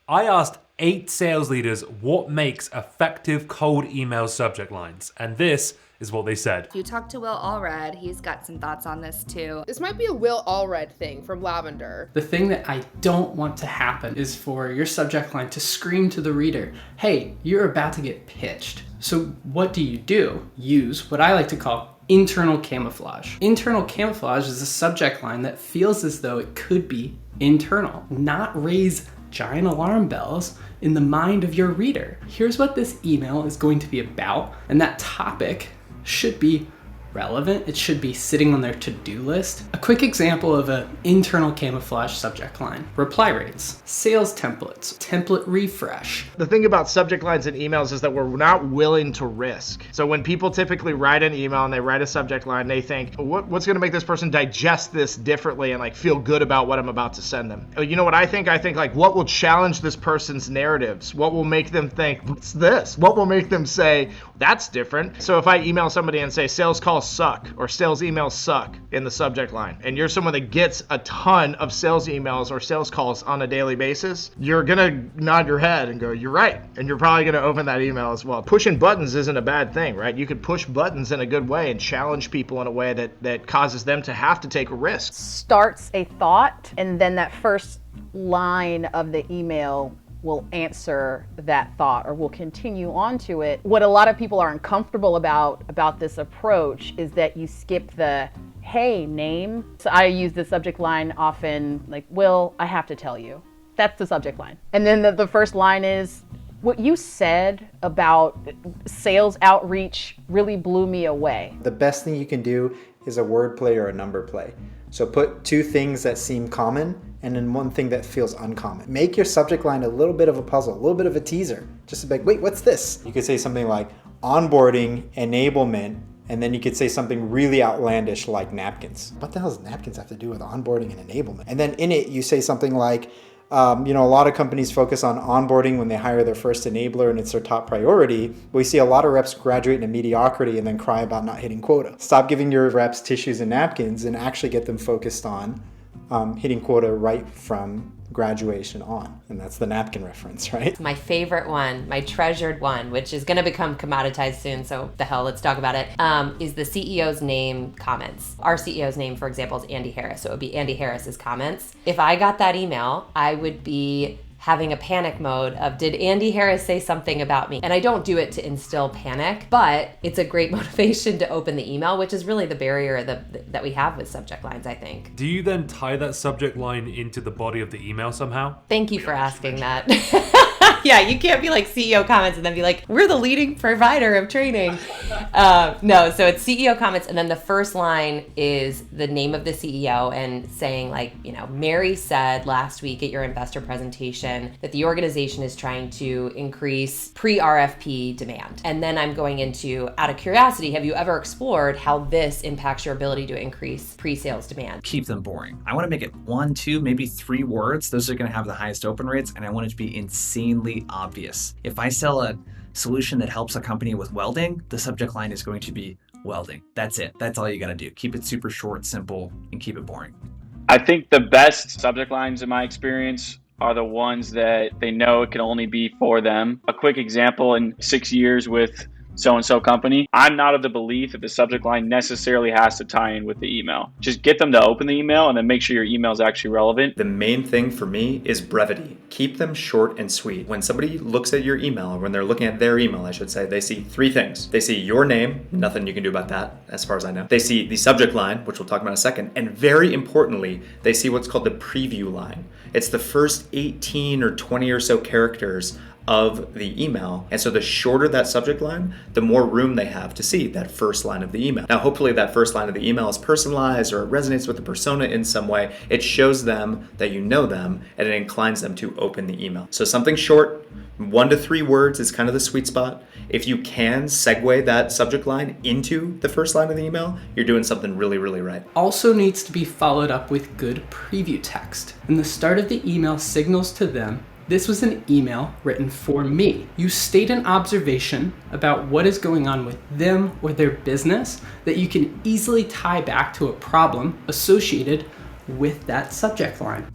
I asked 8 sales leaders what makes effective cold email subject lines, and this is what they said. If you talk to Will Allred, he's got some thoughts on this too. This might be a Will Allred thing from Lavender. The thing that I don't want to happen is for your subject line to scream to the reader, hey, you're about to get pitched. So what do? Use what I like to call internal camouflage. Internal camouflage is a subject line that feels as though it could be internal, not raise giant alarm bells in the mind of your reader. Here's what this email is going to be about, and that topic should be relevant. It should be sitting on their to-do list. A quick example of an internal camouflage subject line: reply rates, sales templates, template refresh. The thing about subject lines in emails is that we're not willing to risk. So when people typically write an email and they write a subject line, they think, what's going to make this person digest this differently and like feel good about what I'm about to send them? You know what I think? I think like, what will challenge this person's narratives? What will make them think, what's this? What will make them say, that's different? So if I email somebody and say sales calls suck or sales emails suck in the subject line, and you're someone that gets a ton of sales emails or sales calls on a daily basis, you're gonna nod your head and go, you're right. And you're probably gonna open that email as well. Pushing buttons isn't a bad thing, right? You could push buttons in a good way and challenge people in a way that causes them to have to take a risk. Starts a thought, and then that first line of the email will answer that thought or will continue on to it. What a lot of people are uncomfortable about this approach is that you skip the hey name. So I use the subject line often, like, Will, I have to tell you. That's the subject line. And then the first line is, what you said about sales outreach really blew me away. The best thing you can do is a word play or a number play. So put 2 things that seem common and then 1 thing that feels uncommon. Make your subject line a little bit of a puzzle, a little bit of a teaser. Just to be like, wait, what's this? You could say something like onboarding, enablement, and then you could say something really outlandish like napkins. What the hell does napkins have to do with onboarding and enablement? And then in it, you say something like, a lot of companies focus on onboarding when they hire their first enabler and it's their top priority. But we see a lot of reps graduate into mediocrity and then cry about not hitting quota. Stop giving your reps tissues and napkins and actually get them focused on hitting quota right from graduation on. And that's the napkin reference, right? My favorite one, my treasured one, which is going to become commoditized soon, so the hell, let's talk about it, is the CEO's name comments. Our CEO's name, for example, is Andy Harris, so it would be Andy Harris's comments. If I got that email, I would be having a panic mode of, did Andy Harris say something about me? And I don't do it to instill panic, but it's a great motivation to open the email, which is really the barrier that we have with subject lines, I think. Do you then tie that subject line into the body of the email somehow? Thank you for asking that. Yeah, you can't be like CEO comments and then be like, we're the leading provider of training. No, so it's CEO comments, and then the first line is the name of the CEO and saying like, Mary said last week at your investor presentation that the organization is trying to increase pre-RFP demand. And then I'm going into, out of curiosity, have you ever explored how this impacts your ability to increase pre-sales demand? Keep them boring. I want to make it 1, 2, maybe 3 words. Those are going to have the highest open rates, and I want it to be insanely obvious. If I sell a solution that helps a company with welding, the subject line is going to be welding. That's it. That's all you got to do. Keep it super short, simple, and keep it boring. I think the best subject lines in my experience are the ones that they know it can only be for them. A quick example, in 6 years with so-and-so company, I'm not of the belief that the subject line necessarily has to tie in with the email. Just get them to open the email and then make sure your email is actually relevant. The main thing for me is brevity. Keep them short and sweet. When somebody looks at your email, or when they're looking at their email, I should say, they see 3 things. They see your name, nothing you can do about that, as far as I know. They see the subject line, which we'll talk about in a second, and very importantly, they see what's called the preview line. It's the first 18 or 20 or so characters of the email. And so the shorter that subject line, the more room they have to see that first line of the email. Now, hopefully that first line of the email is personalized or it resonates with the persona in some way. It shows them that you know them and it inclines them to open the email. So something short, 1 to 3 words is kind of the sweet spot. If you can segue that subject line into the first line of the email, you're doing something really, really right. Also needs to be followed up with good preview text. And the start of the email signals to them, this was an email written for me. You state an observation about what is going on with them or their business that you can easily tie back to a problem associated with that subject line.